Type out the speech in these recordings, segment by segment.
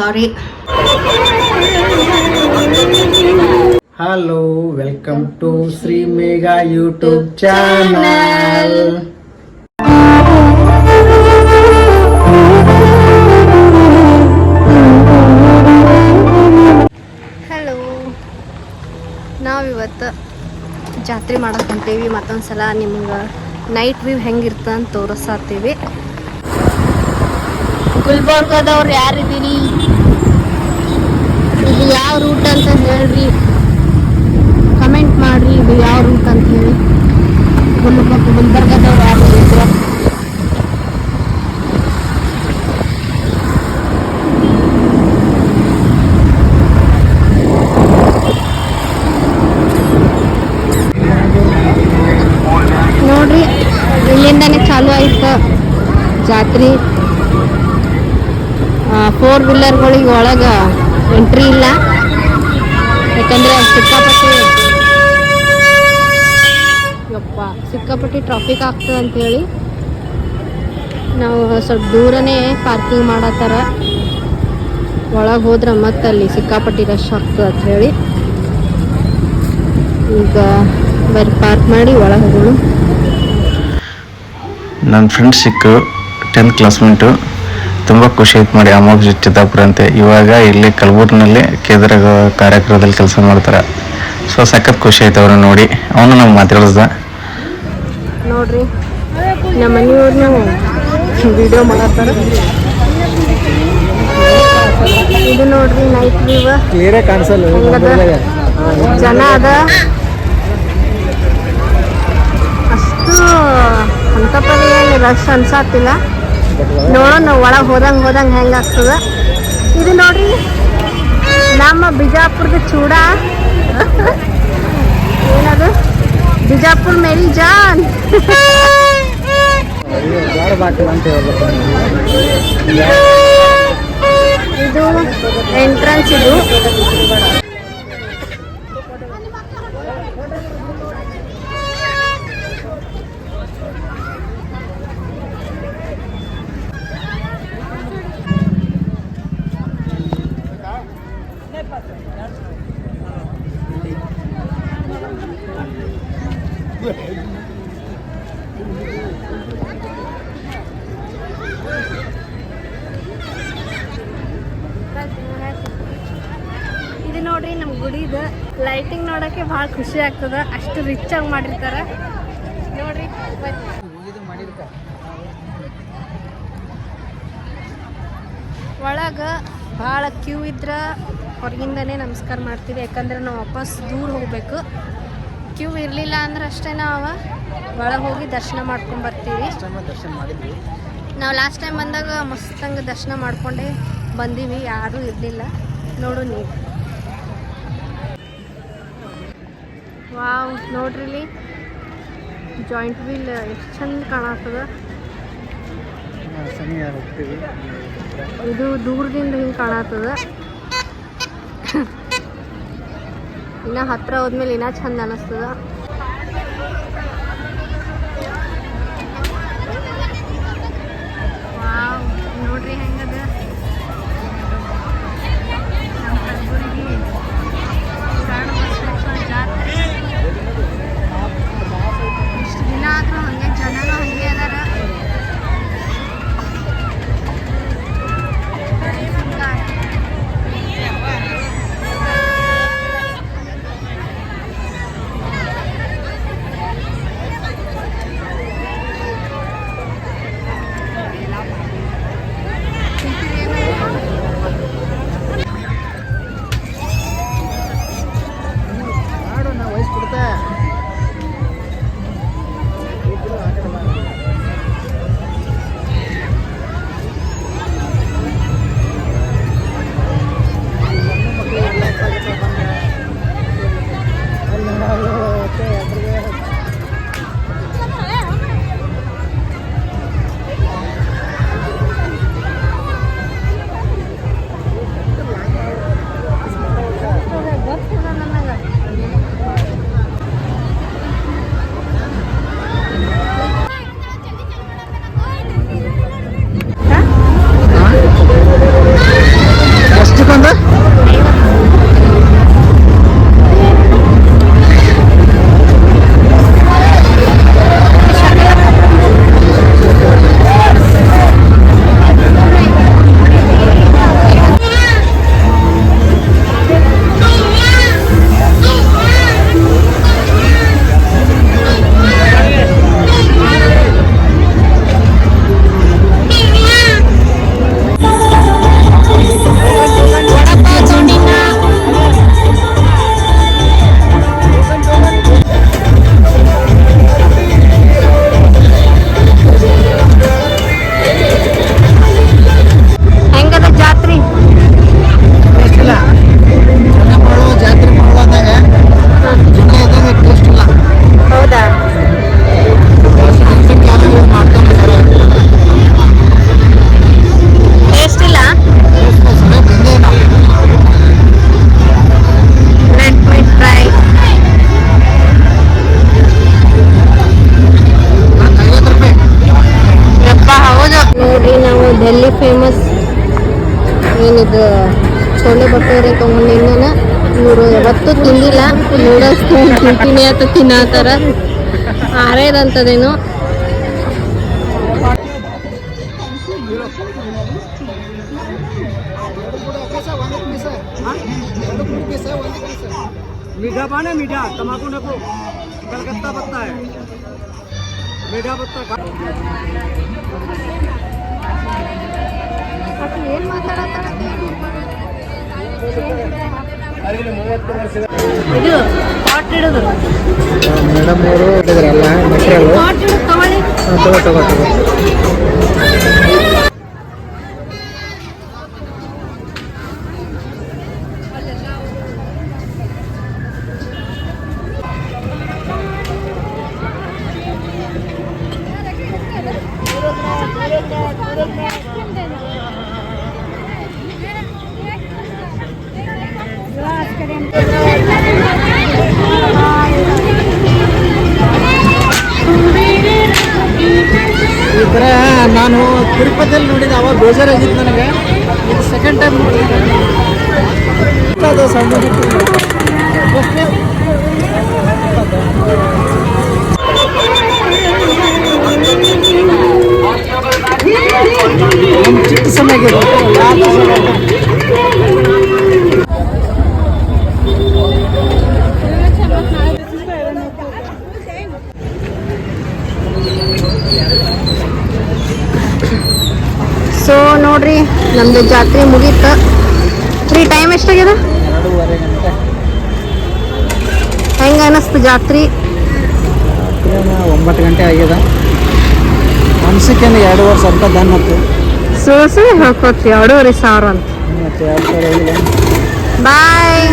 Sorry. Hello, welcome to Shri Megha YouTube channel. Hello, ನಾವಿವತ್ತು ಜಾತ್ರೆ ಮಾಡಕ್ಕೆ ಹೊಂಟೇವಿ. ಮತ್ತೊಂದ್ಸಲ ನಿಮ್ಗೆ ನೈಟ್ ವ್ಯೂ ಹೆಂಗಿರ್ತದೆ ಅಂತ ತೋರಿಸ್ತೀವಿ. ಗುಲ್ಬರ್ಗದವ್ರು ಯಾರಿದ್ದೀರಿ? ಇದು ಯಾವ ರೂಟ್ ಅಂತ ಹೇಳ್ರಿ, ಕಮೆಂಟ್ ಮಾಡ್ರಿ. ಇದು ಯಾವ ರೂಟ್ ಅಂತ ಹೇಳಿ. ಗುಲ್ಬರ್ಗದವ್ರು ಯಾರು ಇದ್ರು ನೋಡ್ರಿ, ಇಲ್ಲಿಂದಾನೆ ಚಾಲು ಆಯ್ತು ಜಾತ್ರೆ. 4 ವೀಲರ್ಗಳಿಗೆ ಒಳಗೆ ಎಂಟ್ರಿ ಇಲ್ಲ, ಯಾಕಂದ್ರೆ ಸಿಕ್ಕಾಪಟ್ಟಿ ಟ್ರಾಫಿಕ್ ಆಗ್ತದೆ ಅಂಥೇಳಿ ನಾವು ಸ್ವಲ್ಪ ದೂರನೇ ಪಾರ್ಕಿಂಗ್ ಮಾಡತ್ತಾರ. ಒಳಗೆ ಹೋದ್ರೆ ಮತ್ತೆ ಅಲ್ಲಿ ಸಿಕ್ಕಾಪಟ್ಟಿ ರಶ್ ಆಗ್ತದೆ ಅಂಥೇಳಿ ಈಗ ಬರೀ ಪಾರ್ಕ್ ಮಾಡಿ ಒಳಗೆ ಹೋಗೋಣ. ನನ್ನ ಫ್ರೆಂಡ್ಸ್ ಸಿಕ್ಕರು, 10th ಕ್ಲಾಸ್ಮೇಟು. ತುಂಬ ಖುಷಿ ಆಯ್ತು ಮಾಡಿ. ಅಮೋಘ ಚಿತ್ತಾಪುರ ಅಂತೆ. ಇವಾಗ ಇಲ್ಲಿ ಕಲಬುರ್ಗಿನಲ್ಲಿ ಕೇಂದ್ರ ಕಾರ್ಯಕ್ರಮದಲ್ಲಿ ಕೆಲಸ ಮಾಡ್ತಾರೆ. ಸೊ ಸಖತ್ ಖುಷಿ ಆಯ್ತು ಅವ್ರನ್ನ ನೋಡಿ. ಅವನು ನಾವು ಮಾತಾಡಿಸ್ದ. ನೋಡ್ರಿ, ನಮ್ಮ ಮನೆಯವ್ರನ್ನ ವಿಡಿಯೋ ಮಾಡತ್ತಾರ. ಇದು ನೋಡ್ರಿ ನೈಟ್ ವ್ಯೂ. ಕ್ಲಿಯರೇ ಕಾಣಿಸಲ್ಲ, ಜನ ಅದ ಅಷ್ಟು ಅಂತಪರಿ ಏನು ರಶ್ ಅನ್ಸಾತಿಲ್ಲ. ನೋಡೋಣ ಒಳಗೆ ಹೋದಂಗೆ ಹೆಂಗಾಗ್ತದ. ಇದು ನೋಡ್ರಿ ನಮ್ಮ ಬಿಜಾಪುರದ ಚೂಡ. ಏನದು? ಬಿಜಾಪುರ್ ಮೇರಿ ಜಾನ್. ಇದು ಎಂಟ್ರೆನ್ಸ್. ಇದು ಇದು ನೋಡ್ರಿ ನಮ್ಮ ಗುಡಿದ ಲೈಟಿಂಗ್ ನೋಡೋಕ್ಕೆ ಭಾಳ ಖುಷಿ ಆಗ್ತದ. ಅಷ್ಟು ರಿಚ್ ಆಗಿ ಮಾಡಿರ್ತಾರೆ ನೋಡ್ರಿ. ಒಳಗೆ ಭಾಳ ಕ್ಯೂ ಇದ್ರೆ ಹೊರಗಿಂದನೇ ನಮಸ್ಕಾರ ಮಾಡ್ತೀವಿ, ಯಾಕಂದ್ರೆ ನಾವು ವಾಪಸ್ ದೂರ ಹೋಗಬೇಕು. ಕ್ಯೂ ಇರಲಿಲ್ಲ ಅಂದ್ರೆ ಅಷ್ಟೇ ನಾವು ಒಳಗೆ ಹೋಗಿ ದರ್ಶನ ಮಾಡ್ಕೊಂಡು ಬರ್ತೀವಿ. ನಾವು ಲಾಸ್ಟ್ ಟೈಮ್ ಬಂದಾಗ ಮಸ್ತಂಗೆ ದರ್ಶನ ಮಾಡ್ಕೊಂಡೇ ಬಂದೀವಿ, ಯಾರೂ ಇರಲಿಲ್ಲ. ನೋಡು ನೀವು. ವಾವ್, ನೋಡ್ರಿ ಇಲ್ಲಿ ಜಾಯಿಂಟ್ ವೀಲ್ ಎಷ್ಟು ಚಂದ ಕಾಣತ್ತದ. ಇದು ದೂರದಿಂದ ಹಿಂಗೆ ಕಾಣತ್ತದ. ಇನ್ನು ಹತ್ರ ಹೋದ್ಮೇಲೆ ಇನ್ನೂ ಚಂದ ಅನ್ನಿಸ್ತದ. ವಾವ್, ನೋಡ್ರಿ ಹೆಂಗದ ನಮ್ಮ ಕಲಬುರ್ಗಿ ಸಣ್ಣ ಬಸವೇಶ್ವರ ಜಾತ್ರೆ. ಇಷ್ಟು ದಿನ ಆದರೂ ಹಾಗೆ ಜನನೂ ಹಾಗೆ ಅದಾರ. ನೂಡಲ್ಸ್ ತಿಂತೀನಿ ಅಂತ ತಿನ್ನತ್ತಾರ ಆರೇದಂತದೇನು मीठा पान है मीठा तम्बाकू नको कलकत्ता पत्ता है मीठा पत्ता ಏನ್ ಮಾತಾಡತ್ತಾರ ಇದು ಪಾಟ್ ಇಡೋದು ಮೇಡಮ್ ಅವರು ಹೇಳಿದ್ರಲ್ಲ ಮೆಟೀರಿಯಲ್ ಪಾಟ್ ಇಡೋದು ತಗೊಳ್ಳಿ ತಗೋ ಈ ಥರ ನಾನು ತಿರುಪತಿಯಲ್ಲಿ ನೋಡಿದ ಅವಾಗ ಬೇಜಾರಾಗಿತ್ತು ನನಗೆ ಇದು ಸೆಕೆಂಡ್ ಟೈಮ್ ನೋಡಿದ್ದೀನಿ ಅದು ಸಣ್ಣ ಚಿಕ್ಕ ಸಮಯಕ್ಕೆ ಸೊ ನೋಡ್ರಿ ನಮ್ದು ಜಾತ್ರೆ ಮುಗೀತು ರೀ ಟೈಮ್ ಎಷ್ಟಾಗ್ಯದ 2:30 ಗಂಟೆ ಹೆಂಗ ಅನಿಸ್ತು ಜಾತ್ರೆ 9 ಗಂಟೆ ಆಗ್ಯದ ಮನ್ಸಕ್ಕೇನು 2 ವರ್ಷ ಅಂತ ದನ್ ಮತ್ತು ಸುಳ್ಳು ಹೇಳ್ಕೊತಿ 2,500 ಅಂತ ಮತ್ತೆ 2,000 ಇಲ್ಲ ಬಾಯ್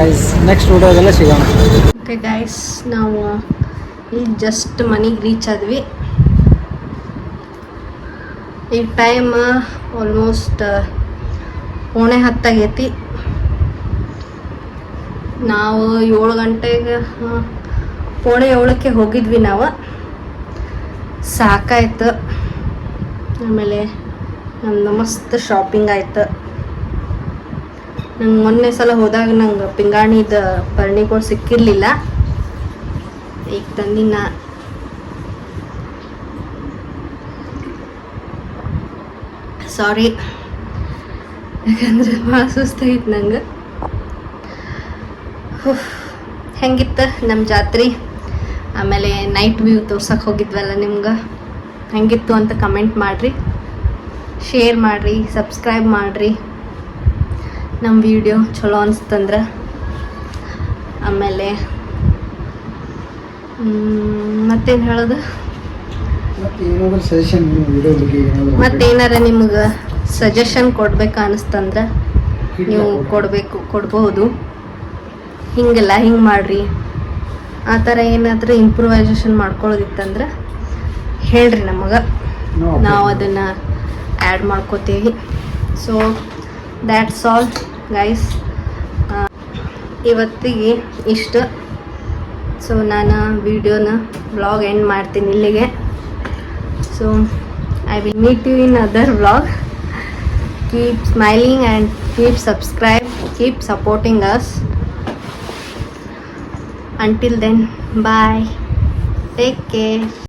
ಗೈಸ್ ನೆಕ್ಸ್ಟ್ ವಿಡಿಯೋದೆಲ್ಲ ಸಿಗೋಣ ಓಕೆ ಗೈಸ್ ನಾವು ಈಗ ಜಸ್ಟ್ ಮನೆಗೆ ರೀಚ್ ಆದ್ವಿ ಈಗ ಟೈಮ್ ಆಲ್ಮೋಸ್ಟ್ 9:10 ಆಗೈತಿ ನಾವು 7 ಗಂಟೆಗೆ 7:45 ಹೋಗಿದ್ವಿ ನಾವು ಸಾಕಾಯ್ತು ಆಮೇಲೆ ನಮ್ದು ಮಸ್ತ್ ಶಾಪಿಂಗ್ ಆಯ್ತು ನಂಗೆ ಮೊನ್ನೆ ಸಲ ಹೋದಾಗ ನಂಗೆ ಪಿಂಗಾಣಿದ ಪರ್ಣಿಗಳು ಸಿಕ್ಕಿರಲಿಲ್ಲ ಈಗ ತಂದಿನ ಸಾರಿ ಯಾಕಂದ್ರೆ ಭಾಳ ಸುಸ್ತಾಗಿತ್ತು ನಂಗೆ ಹೆಂಗಿತ್ತು ನಮ್ಮ ಜಾತ್ರೆ ಆಮೇಲೆ ನೈಟ್ ವ್ಯೂ ತೋರ್ಸಕ್ಕೆ ಹೋಗಿದ್ವಲ್ಲ ನಿಮ್ಗೆ ಹೆಂಗಿತ್ತು ಅಂತ ಕಮೆಂಟ್ ಮಾಡಿರಿ ಶೇರ್ ಮಾಡಿರಿ ಸಬ್ಸ್ಕ್ರೈಬ್ ಮಾಡಿರಿ ನಮ್ಮ ವಿಡಿಯೋ ಚಲೋ ಅನಿಸ್ತಂದ್ರೆ ಆಮೇಲೆ ಮತ್ತೇನು ಹೇಳೋದು ಮತ್ತೇನಾರ ನಿಮ್ಗೆ ಸಜೆಷನ್ ಕೊಡ್ಬೇಕು ಅನಿಸ್ತಂದ್ರೆ ನೀವು ಕೊಡ್ಬೋದು ಹಿಂಗೆಲ್ಲ ಹಿಂಗೆ ಮಾಡಿರಿ ಆ ಥರ ಏನಾದರೂ ಇಂಪ್ರೂವೈಸೇಷನ್ ಮಾಡ್ಕೊಳ್ಳೋದಿತ್ತಂದ್ರೆ ಹೇಳ್ರಿ ನಮಗೆ ನಾವು ಅದನ್ನು ಆ್ಯಡ್ ಮಾಡ್ಕೋತೀವಿ ಸೊ ದ್ಯಾಟ್ಸ್ ಆಲ್ ಗೈಸ್ ಇವತ್ತಿಗೆ ಇಷ್ಟು ಸೊ ನಾನು ವಿಡಿಯೋನ ವ್ಲಾಗ್ ಎಂಡ್ ಮಾಡ್ತೀನಿ ಇಲ್ಲಿಗೆ so I will meet you in other vlog keep smiling and keep subscribe keep supporting us until then bye take care